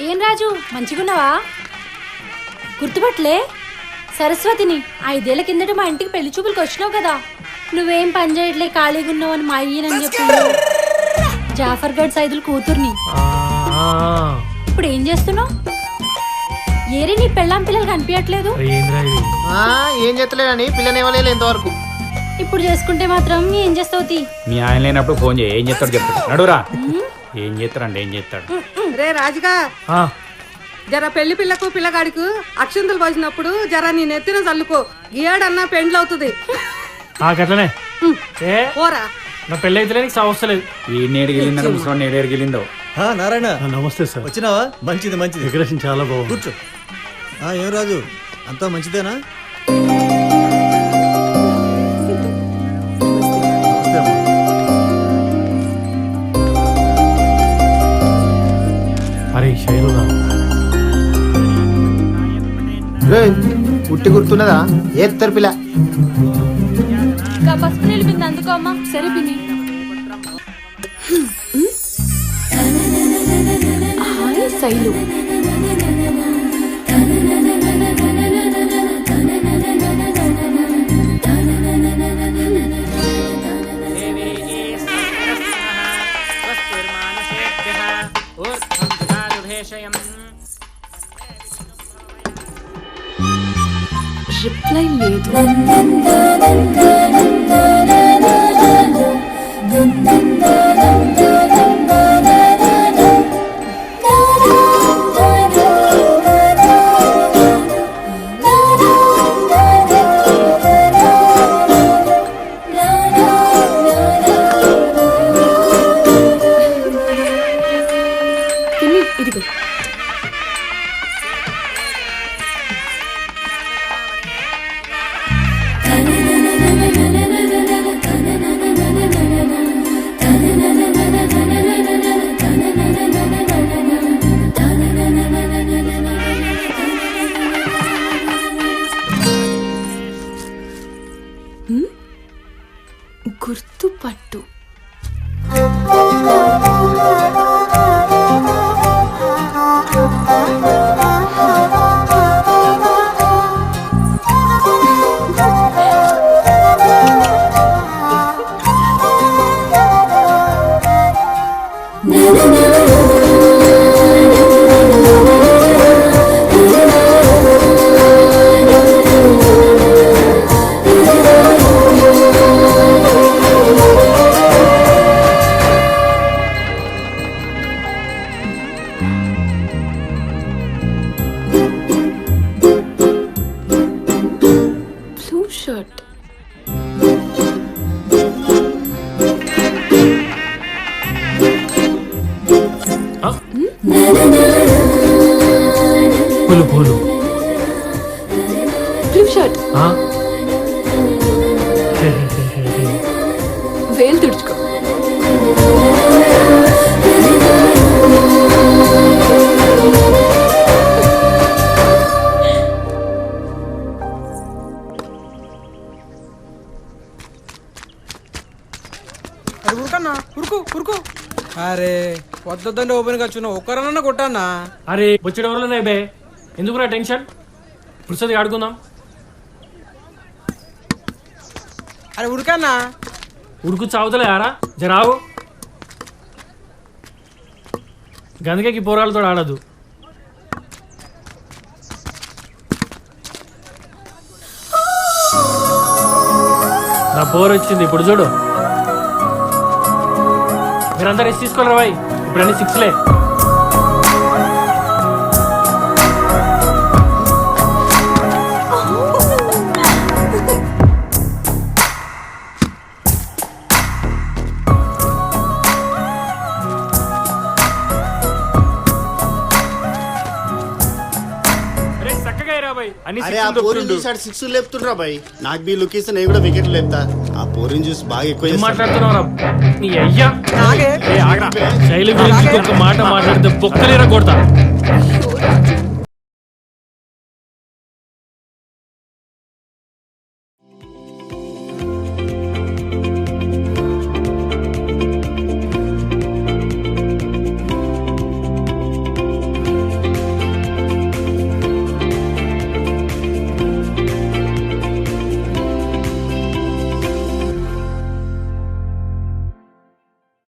ఏం రాజు మంచిగున్నావా? గుర్తుపట్లే సరస్వతిని. 5 ఏళ్ల కిందట మా ఇంటికి పెళ్లి చూపులకు వచ్చినావు కదా. నువ్వేం పని చేయట్లే, ఖాళీగా ఉన్నావు అని మా అయ్యనని చెప్పి జాఫర్ గడ్ సైదులు కూతుర్ని. ఇప్పుడు ఏం చేస్తున్నావు? ఏరి నీ పెళ్ళాం పిల్లలు కనిపించట్లేదు. ఏం చేస్తలేదని పిల్లనేవలేదు ఇంతవరకు. ఇప్పుడు చేసుకుంటే మాత్రం ఏం చేస్తావు? మీ ఆయన లేనప్పుడు ఫోన్ చేయి, ఏం చేస్తాడు చెప్తాడు. నడురా. ఏం చేస్తారండి, ఏం చేస్తాడు? రే రాజుగా, జర పెళ్లి పిల్లకు పిల్లగాడికి అక్షంతలు పోసినప్పుడు జర నీ నెత్తిన చల్లుకో. గీయాడన్నా పెండ్లు అవుతుంది. అట్లనే పోరా. నా పెళ్ళి అయితే నీకు అవసరం. ఈ నేడు గెలిందో ముసలి నేడు గెలిందో. నారాయణ నమస్తే సార్. వచ్చినావా? మంచిది మంచిది. డెకరేషన్ చాలా బాగుంది. కూర్చో. ఏం రాజు, అంతా మంచిదేనా? అరే శైలుగా పుట్టి గుర్తున్నదా? ఏత్తరు పిల్ల పసుపు నీళ్ళు బింది అందుకో అమ్మా. సరే పిన్ని. శైలు రిప్లై లేదు. ఇదిగో గుర్తుపట్టు. Blue shirt. పూలు పూలు బ్లూ షర్ట్. వేలు తుడుచుకో. ఉరుకన్నా, ఉరుకు ఉరుకు. అరే వద్దండి, ఓపెన్ గా చూన్నా ఒక్కరన్నా కొట్టన్నా. అరే వచ్చేటవరలోనే బే, ఎందుకురా టెన్షన్? పురుషది ఆడుకుందాం. అరే ఉరుకన్నా. ఉడుకు చావుతలే ఆరా జరావు. గందకి పోరాలతో ఆడదు. నా బోర్ వచ్చింది. ఇప్పుడు చూడు, మీరంతా రెస్ట్ తీసుకోలేరా బాయ్? ఇప్పుడు అన్ని 6లే. సిక్స్ లేపుతుండ్రా బాయ్. నాకు బీ లుక్ ఇస్తే నేను కూడా వికెట్ లేపుతా. ఆ పోరిని చూసి బాగా ఎక్కువ మాట్లాడుతున్నావు. నీ అయ్యా శైలి గురించి ఒక మాట మాట్లాడితే బొక్కలేరా కొడతా.